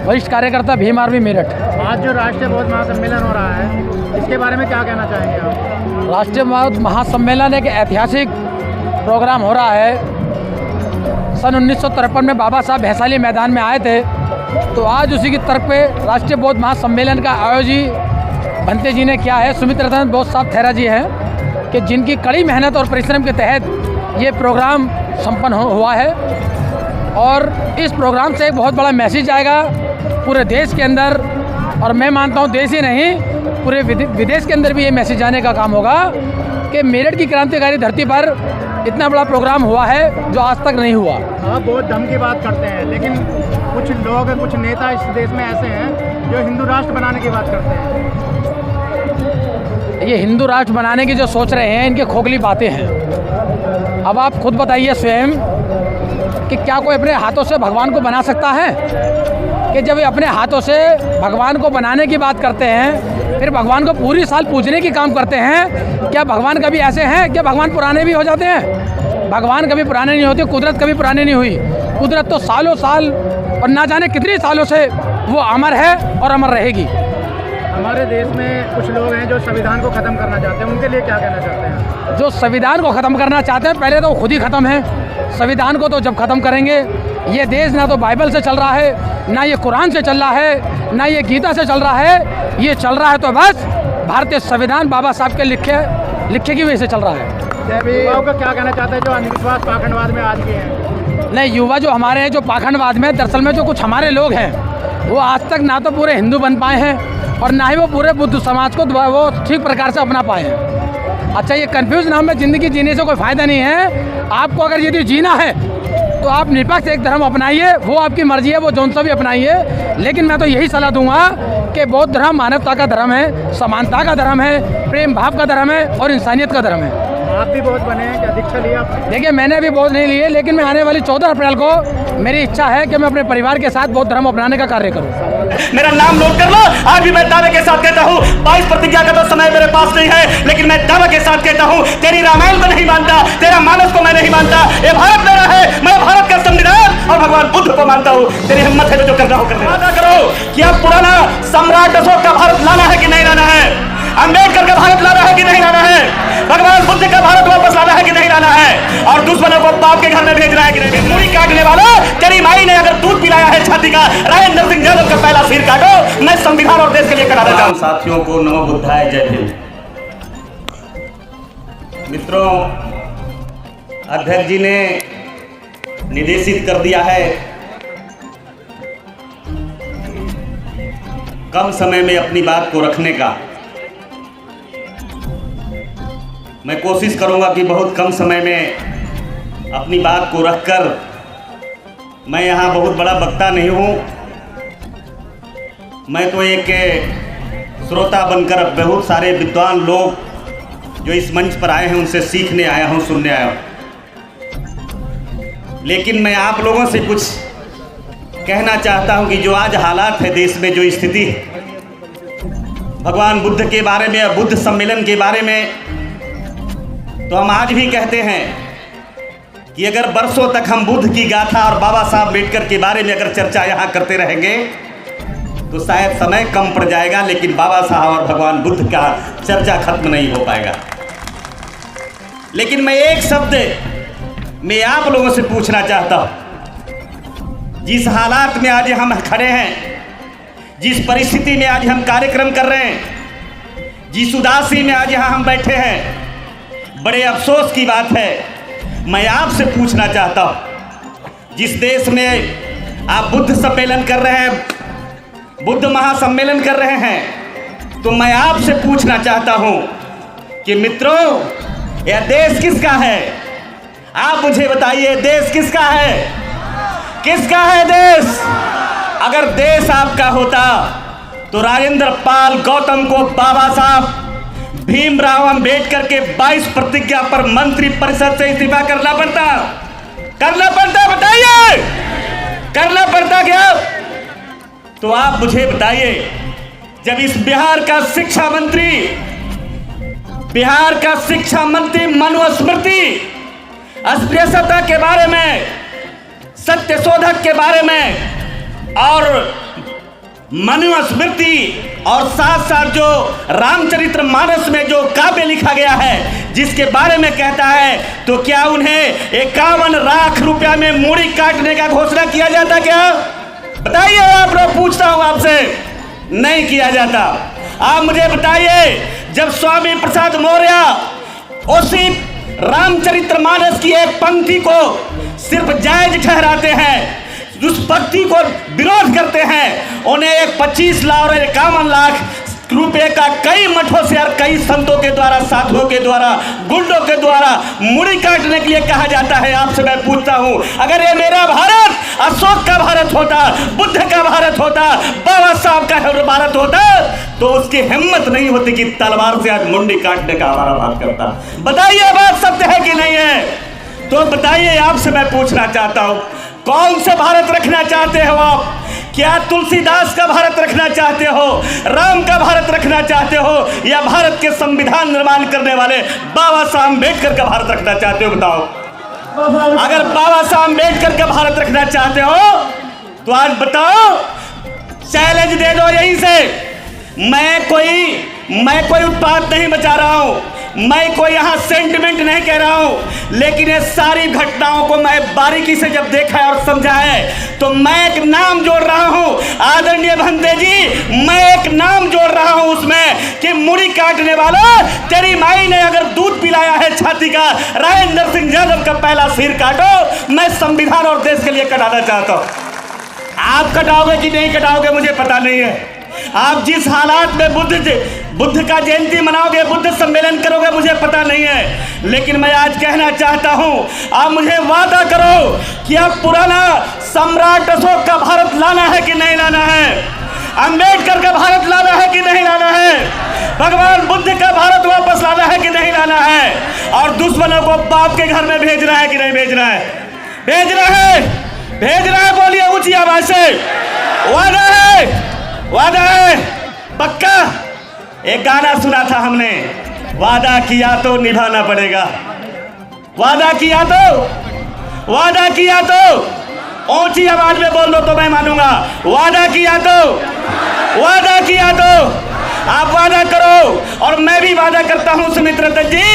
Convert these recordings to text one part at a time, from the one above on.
वरिष्ठ कार्यकर्ता भीम आर्मी मेरठ। आज जो राष्ट्रीय बौद्ध महासम्मेलन हो रहा है, इसके बारे में क्या कहना चाहेंगे आप? राष्ट्रीय बौद्ध महासम्मेलन एक ऐतिहासिक प्रोग्राम हो रहा है। सन 1953 में बाबा साहब भैंसाली मैदान में आए थे, तो आज उसी की तरफ पे राष्ट्रीय बौद्ध महासम्मेलन का आयोजन भंते जी ने किया है। सुमित्रतन बौद्ध साहब थेरा जी हैं कि जिनकी कड़ी मेहनत और परिश्रम के तहत ये प्रोग्राम संपन्न हुआ है, और इस प्रोग्राम से एक बहुत बड़ा मैसेज आएगा पूरे देश के अंदर, और मैं मानता हूँ देश ही नहीं पूरे विदेश के अंदर भी ये मैसेज आने का काम होगा कि मेरठ की क्रांतिकारी धरती पर इतना बड़ा प्रोग्राम हुआ है जो आज तक नहीं हुआ। आप बहुत दम की बात करते हैं, लेकिन कुछ लोग, कुछ नेता इस देश में ऐसे हैं जो हिंदू राष्ट्र बनाने की बात करते हैं। ये हिंदू राष्ट्र बनाने की जो सोच रहे हैं, इनके खोखली बातें हैं। अब आप खुद बताइए स्वयं कि क्या कोई अपने हाथों से भगवान को बना सकता है? कि जब ये अपने हाथों से भगवान को बनाने की बात करते हैं, फिर भगवान को पूरी साल पूजने की काम करते हैं, क्या भगवान कभी ऐसे हैं? क्या भगवान पुराने भी हो जाते हैं? भगवान कभी पुराने नहीं होते, कुदरत कभी पुरानी नहीं हुई। कुदरत तो सालों साल और ना जाने कितने सालों से वो अमर है और अमर रहेगी। हमारे देश में कुछ लोग हैं जो संविधान को ख़त्म करना चाहते हैं, उनके लिए क्या कहना चाहते हैं? जो संविधान को ख़त्म करना चाहते हैं, पहले तो खुद ही ख़त्म है। संविधान को तो जब ख़त्म करेंगे, ये देश ना तो बाइबल से चल रहा है, ना ये कुरान से चल रहा है, ना ये गीता से चल रहा है। ये चल रहा है तो बस भारतीय संविधान बाबा साहब के लिखे की वजह से चल रहा है। युवाओं का क्या कहना चाहते हैं जो अंधविश्वास पाखंडवाद में आज के हैं? नहीं, युवा जो हमारे हैं जो पाखंडवाद में, दरअसल में जो कुछ हमारे लोग हैं वो आज तक ना तो पूरे हिंदू बन पाए हैं और ना ही वो पूरे बुद्ध समाज को वो ठीक प्रकार से अपना पाए हैं। अच्छा, ये कन्फ्यूज ना में ज़िंदगी जीने से कोई फ़ायदा नहीं है। आपको अगर यदि जीना है तो आप निष्पक्ष एक धर्म अपनाइए, वो आपकी मर्जी है, वो जौन सा भी अपनाइए। लेकिन मैं तो यही सलाह दूंगा कि बौद्ध धर्म मानवता का धर्म है, समानता का धर्म है, प्रेम भाव का धर्म है और इंसानियत का धर्म है। आप भी बौद्ध बने हैं, क्या दीक्षा लिया आपने? देखिए, मैंने अभी बौद्ध नहीं लिए, लेकिन मैं आने वाली 14 अप्रैल को मेरी इच्छा है कि मैं अपने परिवार के साथ बौद्ध धर्म अपनाने का कार्य करूँ। मेरा नाम नोट कर लो। आज भी मैं दावे के साथ कहता हूँ, 22 प्रतिज्ञा का तो समय मेरे पास नहीं है, लेकिन मैं दावे के साथ कहता हूँ, तेरी रामायण को नहीं मानता, तेरा मानस को मैं नहीं मानता। ये भारत मेरा है, मैं भारत का संविधान और भगवान बुद्ध को मानता हूँ। तेरी हिम्मत है तो जो करना हो करना। वादा करो कि अब पुराना सम्राट अशोक का भारत लाना है कि नहीं लाना है, अम्बेडकर का भारत लाना है कि नहीं लाना है, भगवान बुद्ध का भारत वापस लाना है कि नहीं लाना है, और दुश्मनों को बाप के घर में भेजना है कि नहीं। मूड़ी काटने वाला, तेरी माई ने अगर दूध पिलाया है छाती का, राजेंद्र सिंह यादव का पहला सिर काटो। मैं संविधान और देश के लिए कराना चाहूं। साथियों को नमो बुद्धाय, जय भीम। मित्रों, अध्यक्ष जी ने निर्देशित कर दिया है कम समय में अपनी बात को रखने का। मैं कोशिश करूंगा कि बहुत कम समय में अपनी बात को रखकर, मैं यहाँ बहुत बड़ा वक्ता नहीं हूँ, मैं तो एक श्रोता बनकर बहुत सारे विद्वान लोग जो इस मंच पर आए हैं उनसे सीखने आया हूँ, सुनने आया हूँ। लेकिन मैं आप लोगों से कुछ कहना चाहता हूँ कि जो आज हालात है देश में, जो स्थिति है, भगवान बुद्ध के बारे में, बुद्ध सम्मेलन के बारे में, तो हम आज भी कहते हैं कि अगर बरसों तक हम बुद्ध की गाथा और बाबा साहब अम्बेडकर के बारे में अगर चर्चा यहाँ करते रहेंगे तो शायद समय कम पड़ जाएगा, लेकिन बाबा साहब और भगवान बुद्ध का चर्चा खत्म नहीं हो पाएगा। लेकिन मैं एक शब्द मैं आप लोगों से पूछना चाहता हूँ, जिस हालात में आज हम खड़े हैं, जिस परिस्थिति में आज हम कार्यक्रम कर रहे हैं, जिस उदासी में आज यहाँ हम बैठे हैं, बड़े अफसोस की बात है। मैं आपसे पूछना चाहता हूँ, जिस देश में आप बुद्ध सम्मेलन कर रहे हैं, बुद्ध महासम्मेलन कर रहे हैं, तो मैं आपसे पूछना चाहता हूँ कि मित्रों, यह देश किसका है? आप मुझे बताइए, देश किसका है? किसका है देश? अगर देश आपका होता तो राजेंद्र पाल गौतम को बाबा साहब भीमराव अंबेडकर के 22 प्रतिज्ञा पर मंत्री परिषद से इस्तीफा करना पड़ता। बताइए, करना पड़ता क्या? तो आप मुझे बताइए, जब इस बिहार का शिक्षा मंत्री बिहार का शिक्षा मंत्री मनुस्मृति अस्पृश्यता के बारे में, सत्यशोधक के बारे में और मनुस्मृति और साथ साथ जो रामचरितमानस में जो काव्य लिखा गया है जिसके बारे में कहता है, तो क्या उन्हें 51 लाख रुपया में मूड़ी काटने का घोषणा किया जाता? क्या बताइए, आप लोग, पूछता हूं आपसे, नहीं किया जाता। आप मुझे बताइए, जब स्वामी प्रसाद मौर्य उसी रामचरितमानस की एक पंक्ति को सिर्फ जायज ठहराते हैं, उस पंक्ति को विरोध करते हैं, उन्हें एक 25 लाख और 51 लाख रुपए का कई मठों से और कई संतों के द्वारा, साधुओं के द्वारा, गुंडों के द्वारा मुड़ी काटने के लिए कहा जाता है। आपसे मैं पूछता हूं, अगर ये मेरा भारत अशोक का भारत होता, बुद्ध का भारत होता, बाबा साहब का भारत होता, तो उसकी हिम्मत नहीं होती कि तलवार से आज मुंडी काटने का हमारा बात करता। बताइए, बात सत्य है कि नहीं है? तो बताइए, आपसे मैं पूछना चाहता हूं, कौन सा भारत रखना चाहते हो आप? क्या तुलसीदास का भारत रखना चाहते हो, राम का भारत रखना चाहते हो, या भारत के संविधान निर्माण करने वाले बाबा साहब अम्बेडकर का भारत रखना चाहते हो? बताओ। अगर बाबा साहब अम्बेडकर का भारत रखना चाहते हो तो आज बताओ, चैलेंज दे दो यहीं से। मैं कोई उत्पाद नहीं बचा रहा हूं, मैं कोई यहाँ सेंटिमेंट नहीं कह रहा हूं, लेकिन ये सारी घटनाओं को मैं बारीकी से जब देखा है और समझा है, तो मैं एक नाम जोड़ रहा हूं, आदरणीय भंते जी, मैं एक नाम जोड़ रहा हूं उसमें कि मुड़ी काटने वाला, तेरी माई ने अगर दूध पिलाया है छाती का, राजेंद्र सिंह यादव का पहला सिर काटो। मैं संविधान और देश के लिए कटाना चाहता हूं। आप कटाओगे कि नहीं कटाओगे मुझे पता नहीं है। आप जिस हालात में बुद्ध का जयंती मनाओगे, बुद्ध सम्मेलन करोगे, मुझे पता नहीं है, लेकिन मैं आज कहना चाहता हूं, आप मुझे वादा करो कि आप पुराना सम्राट अशोक का भारत लाना है कि नहीं लाना है, अंबेडकर का भारत लाना है कि नहीं लाना है, भगवान बुद्ध का भारत वापस लाना है कि नहीं लाना है, और दुश्मनों को बाप के घर में भेजना है कि नहीं भेजना है? भेज रहा है, बोलिए ऊंची आवाज से। वादा है पक्का। एक गाना सुना था हमने, वादा किया तो निभाना पड़ेगा, वादा किया तो ऊंची आवाज में बोल दो तो मैं मानूंगा। वादा किया तो आप वादा करो, और मैं भी वादा करता हूं सुमित्रा दत्त जी,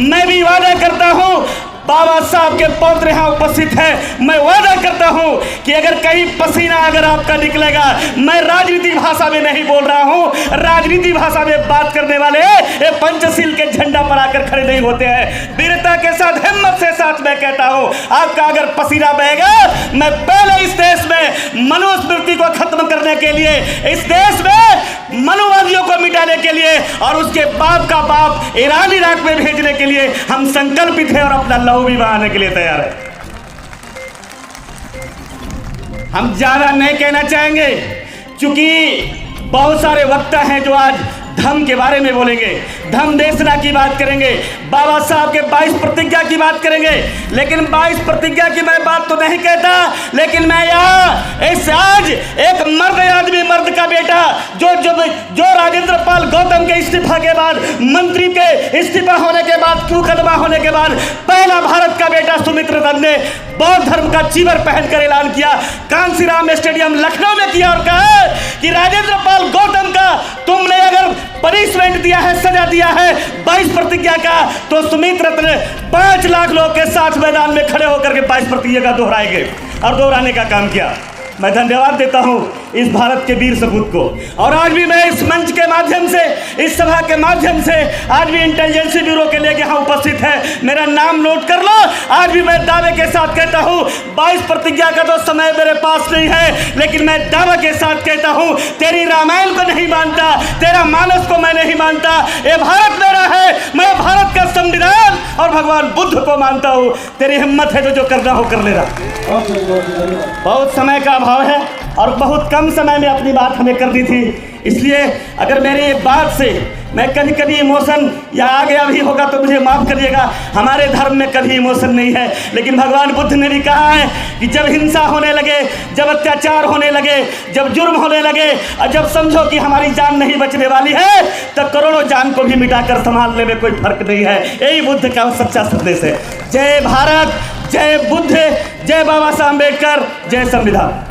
मैं भी वादा करता हूं, बाबा साहब के पौत्र यहाँ उपस्थित है, मैं वादा करता हूं कि अगर कहीं पसीना अगर आपका निकलेगा, मैं राजनीतिक भाषा में नहीं बोल रहा हूं, राजनीतिक भाषा में बात करने वाले ये पंचशील के झंडा पर आकर खड़े नहीं होते हैं। वीरता के साथ, हिम्मत से साथ मैं कहता हूं, आपका अगर पसीना बहेगा, मैं पहले इस देश में मनुस्मृति को खत्म करने के लिए, इस देश में मनुवादियों को मिटाने के लिए, और उसके बाप का बाप ईरान इराक में भेजने के लिए हम संकल्पित हैं और अपना लहू भी बहाने के लिए तैयार है। हम ज्यादा नहीं कहना चाहेंगे, क्योंकि बहुत सारे वक्ता हैं जो आज धम्म के बारे में बोलेंगे, धम्म देशना की बात करेंगे, बाबा साहब के 22 प्रतिज्ञा की बात करेंगे, लेकिन 22 प्रतिज्ञा की मैं बात तो नहीं कहता, लेकिन मैं यहाँ इस आज एक मर्द आदमी, मर्द का बेटा, जो राजेंद्र पाल गौतम के इस्तीफा के बाद, मंत्री के इस्तीफा होने के बाद, मुकदमा होने के बाद, पहला भारत का बेटा सुमित्र दत्त ने बौद्ध धर्म का चीवर पहनकर ऐलान किया, कांसीराम स्टेडियम लखनऊ में किया, और कहा कि राजेंद्र पाल गौतम का तुमने अगर पनिशमेंट दिया है, सजा दिया है 22 प्रतिज्ञा का, तो सुमित्र दत्त ने 5 लाख लोग के साथ मैदान में खड़े होकर के 22 प्रतिज्ञा का दोहराएंगे और दोहराने का काम किया। मैं धन्यवाद देता हूं इस भारत के वीर सपूत को, और आज भी मैं इस मंच के माध्यम से, इस सभा के माध्यम से, आज भी इंटेलिजेंस ब्यूरो के लेके यहाँ उपस्थित है, मेरा नाम नोट कर लो। आज भी मैं दावे के साथ कहता हूँ, 22 प्रतिज्ञा का तो समय मेरे पास नहीं है, लेकिन मैं दावा के साथ कहता हूँ, तेरी रामायण को नहीं मानता, तेरा मानस को मैं नहीं मानता, ये भारत मेरा है, मैं भारत का संविधान और भगवान बुद्ध को मानता हूँ। तेरी हिम्मत है तो जो करना हो कर लेना। बहुत समय का अभाव है और बहुत कम समय में अपनी बात हमें करनी थी, इसलिए अगर मेरी एक बात से मैं कभी कभी इमोशन या आ गया भी होगा तो मुझे माफ़ करिएगा। हमारे धर्म में कभी इमोशन नहीं है, लेकिन भगवान बुद्ध ने भी कहा है कि जब हिंसा होने लगे, जब अत्याचार होने लगे, जब जुर्म होने लगे और जब समझो कि हमारी जान नहीं बचने वाली है, तब करोड़ों जान को भी मिटाकर संभालने में कोई फर्क नहीं है। यही बुद्ध का सच्चा संदेश है। जय भारत, जय बुद्ध, जय बाबा साहब अम्बेडकर, जय संविधान।